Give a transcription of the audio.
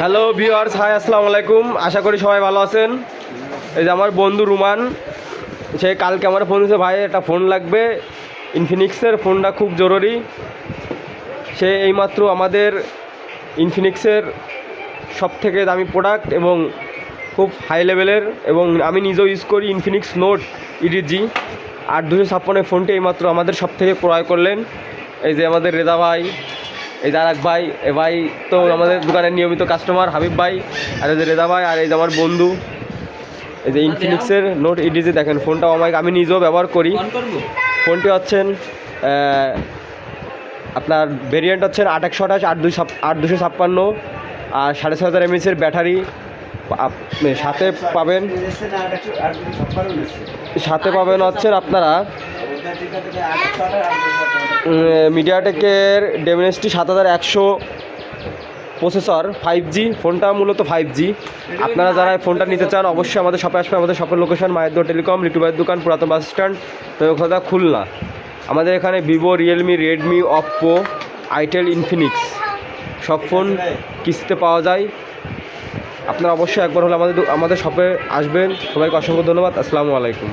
Hello viewers, high আসসালামু আলাইকুম। আশা করি সবাই ভালো আছেন। এই যে আমার বন্ধু রুমান, সে কালকে আমার ফোন দিয়েছে, ভাই একটা ফোন লাগবে, ইনফিনিক্সের ফোনটা খুব জরুরি। সে এইমাত্র আমাদের ইনফিনিক্সের সবথেকে দামি প্রোডাক্ট এবং খুব হাই লেভেলের, এবং আমি নিজেও ইউজ করি ইনফিনিক্স নোট ইডিজি 8256 ফোনটি এইমাত্র আমাদের সব থেকে ক্রয় করলেন। এই যে আমাদের রেজা ভাই, এই যে আর এক ভাই, এ ভাই তো আমাদের দোকানের নিয়মিত কাস্টমার, হাবিব ভাই, আর এই যে রেজা ভাই, আর এই যে আমার বন্ধু। এই যে ইনফিনিক্সের নোট ইডিজি দেখেন, ফোনটা আমি নিজেও ব্যবহার করি। ফোনটি হচ্ছেন আপনার ভেরিয়েন্ট হচ্ছেন 828 8256, আর 6500 mAh ব্যাটারি সাথে পাবেন হচ্ছেন আপনারা মিডিয়াটেকের ডেমেনসটি 7100 প্রসেসর, 5G। ফোনটা মূলত 5G। আপনারা যারা এই ফোনটা নিতে চান অবশ্যই আমাদের শপে আসবেন। আমাদের শপের লোকেশন মায়ের টেলিকম, লিটু ভাইয়ের দোকান, পুরাতন বাস স্ট্যান্ড, তৈয়দা, খুলনা। আমাদের এখানে Vivo, Realme, Redmi, Oppo, itel, Infinix সব ফোন কিস্তিতে পাওয়া যায়। আপনারা অবশ্যই একবার হলে আমাদের শপে আসবেন। সবাইকে অসংখ্য ধন্যবাদ। আসসালামু আলাইকুম।